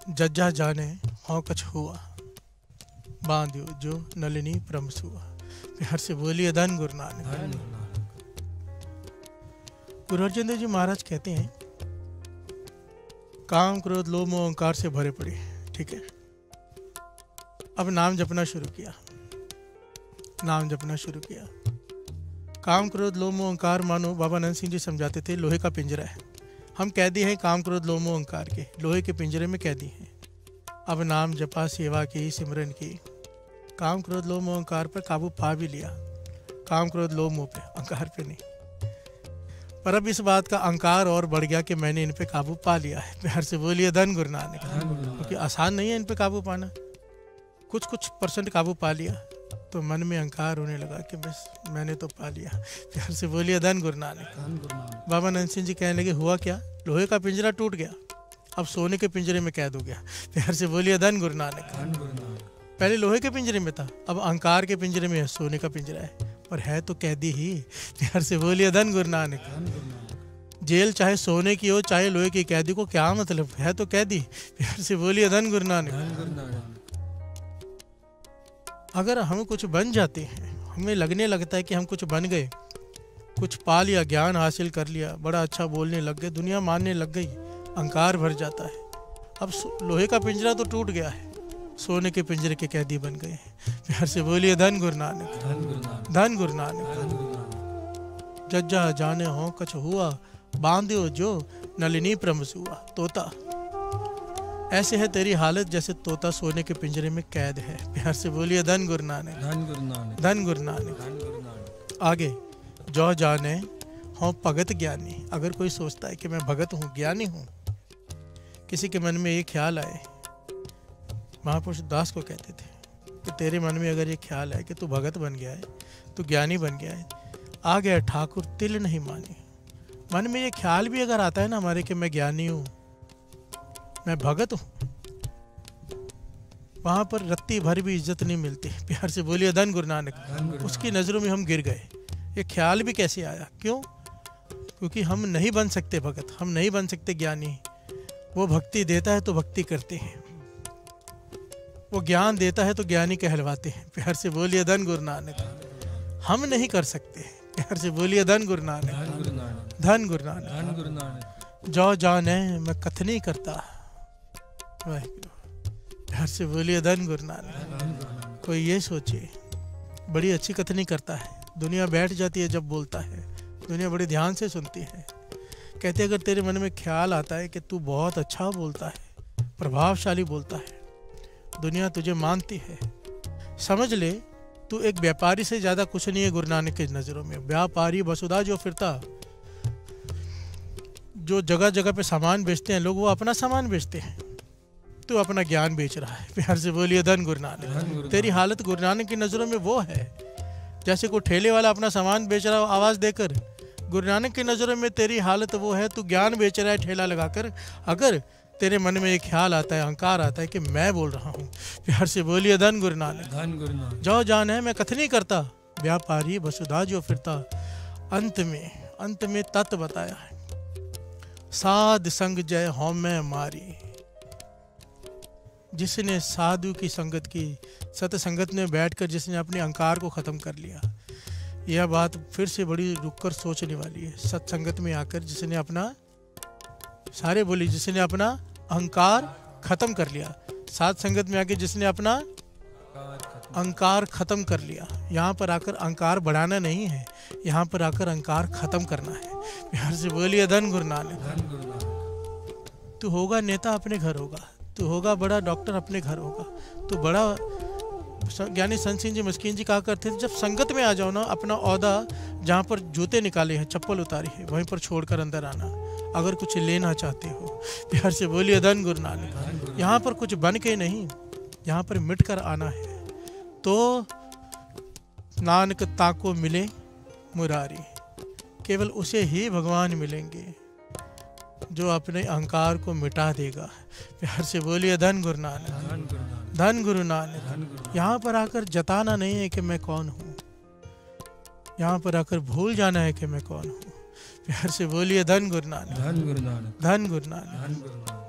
जज्जा जाने हों कछ हुआ, बांध्यो जो नलिनी प्रमस हुआ। प्यार से बोलिए धन गुरु नानक। गुरु अर्जन देव जी महाराज कहते हैं, काम क्रोध लोभ मोह अहंकार से भरे पड़े, ठीक है। अब नाम जपना शुरू किया, नाम जपना शुरू किया। काम क्रोध लोभ मोह अहंकार मानो बाबा नंद सिंह जी समझाते थे लोहे का पिंजरा है। हम कैदी हैं काम क्रोध लोभ मोह अहंकार के, लोहे के पिंजरे में कैदी हैं। अब नाम जपा, सेवा की, सिमरन की, काम क्रोध लोभ मोह अहंकार पर काबू पा भी लिया। काम क्रोध लोभ मोह पे, अहंकार पे नहीं। पर अब इस बात का अहंकार और बढ़ गया कि मैंने इन पे काबू पा लिया है। प्यार से बोलिए धन गुरु नानक। क्योंकि आसान नहीं है इन पे काबू पाना। कुछ परसेंट काबू पा लिया तो मन में अहंकार होने लगा कि बस मैंने तो पा लिया। प्यार से बोलिए धन गुरु नानक। बाबा नंद सिंह जी कहने लगे, हुआ क्या? लोहे का पिंजरा टूट गया, अब सोने के पिंजरे में कैद हो गया। प्यार से बोलिए धन गुरु नानक। पहले लोहे के पिंजरे में था, अब अहंकार के पिंजरे में है, सोने का पिंजरा है, पर है तो कैदी ही। प्यार से बोलिए धन गुरु नानक। जेल चाहे सोने की हो चाहे लोहे की, कैदी को क्या मतलब, है तो कैदी। प्यार से बोलिए धन गुरु नानक। अगर हम कुछ बन जाते हैं, हमें लगने लगता है कि हम कुछ बन गए, कुछ पा लिया, ज्ञान हासिल कर लिया, बड़ा अच्छा बोलने लग गए, दुनिया मानने लग गई, अहंकार भर जाता है। अब लोहे का पिंजरा तो टूट गया है, सोने के पिंजरे के कैदी बन गए हैं। प्यार से बोलिए धन गुरु नानक। धन गुरु नानक। जज्जा जाने हो कछ हुआ, बांध्यो जो नलिनी प्रमस हुआ। तोता, ऐसे है तेरी हालत जैसे तोता सोने के पिंजरे में कैद है। प्यार से बोलिए धन गुरु नानक। धन गुरु नानक। धन गुरु नानक। आगे, जो जाने हो भगत ज्ञानी। अगर कोई सोचता है कि मैं भगत हूँ, ज्ञानी हूँ, किसी के मन में ये ख्याल आए, महापुरुष दास को कहते थे कि तेरे मन में अगर ये ख्याल है कि तू भगत बन गया है, तू ज्ञानी बन गया है, आ गया ठाकुर तिल नहीं माने। मन में ये ख्याल भी अगर आता है ना हमारे कि मैं ज्ञानी हूँ, मैं भगत हूँ, वहां पर रत्ती भर भी इज्जत नहीं मिलती। प्यार से बोलिए धन गुरु नानक। उसकी नजरों में हम गिर गए। ये ख्याल भी कैसे आया? क्यों? क्योंकि हम नहीं बन सकते भगत, हम नहीं बन सकते ज्ञानी। वो भक्ति देता है तो भक्ति करते हैं, वो ज्ञान देता है तो ज्ञानी कहलवाते हैं। प्यार से बोलिए धन गुरु नानक। हम नहीं कर सकते। प्यार से बोलिए धन गुरु नानक। धन गुरु नानक। जो जाने मैं कथनी करता। प्यार से बोलिए धन गुरु नानक। कोई ये सोचे बड़ी अच्छी कथनी करता है, दुनिया बैठ जाती है जब बोलता है, दुनिया बड़े ध्यान से सुनती है। कहते अगर तेरे मन में ख्याल आता है कि तू बहुत अच्छा बोलता है, प्रभावशाली बोलता है, दुनिया तुझे मानती है, समझ ले तू एक व्यापारी से ज्यादा कुछ नहीं है गुरु नानक की नजरों में। व्यापारी वसुधा जो फिरता, जो जगह जगह पे सामान बेचते हैं लोग, वो अपना सामान बेचते हैं, तू अपना ज्ञान बेच रहा है। प्यार से बोलिए धन गुरु नानक। तेरी हालत गुरु नानक की नजरों में वो है जैसे कोई ठेले वाला अपना सामान बेच रहा हो आवाज देकर, गुरु नानक की नजरों में तेरी हालत वो है, तू ज्ञान बेच रहा है ठेला लगाकर। अगर तेरे मन में एक ख्याल आता है, अहंकार आता है कि मैं बोल रहा हूँ, प्यार से बोलिए धन गुरु नानक। धन गुरु नानक। जो जान है मैं कथनी करता, व्यापारी वसुधा जो फिरता। अंत में तत्व बताया है, साध संग जय होम में मारी। जिसने साधु की संगत की, सत्संगत में बैठकर जिसने अपने अहंकार को खत्म कर लिया, यह बात फिर से बड़ी रुककर सोचने वाली है। सत्संगत में आकर जिसने अपना, सारे बोली, जिसने अपना अहंकार खत्म कर लिया, साध संगत में आके जिसने अपना अहंकार खत्म कर लिया। यहाँ पर आकर अहंकार बढ़ाना नहीं है, यहाँ पर आकर अहंकार खत्म करना है। प्यार से बोलिए धन गुरु नानक। तू होगा नेता अपने घर होगा, तू होगा बड़ा डॉक्टर अपने घर होगा, तू बड़ा ज्ञानी संत सिंह जी मस्कीन जी कहा करते थे, जब संगत में आ जाओ ना, अपना औदा जहाँ पर जूते निकाले हैं, चप्पल उतारी है, वहीं पर छोड़कर अंदर आना अगर कुछ लेना चाहते हो। प्यार से बोलिए धन गुरु नानक। यहाँ पर कुछ बन के नहीं, यहाँ पर मिट कर आना है। तो नानक ताको मिले मुरारी, केवल उसे ही भगवान मिलेंगे जो अपने अहंकार को मिटा देगा। प्यार से बोलिए धन गुरु नानक। धन गुरु नानक। यहाँ पर आकर जताना नहीं है कि मैं कौन हूँ, यहाँ पर आकर भूल जाना है कि मैं कौन हूँ। प्यार से बोलिए धन गुरु नानक। धन गुरु नानक। धन गुरु नानक।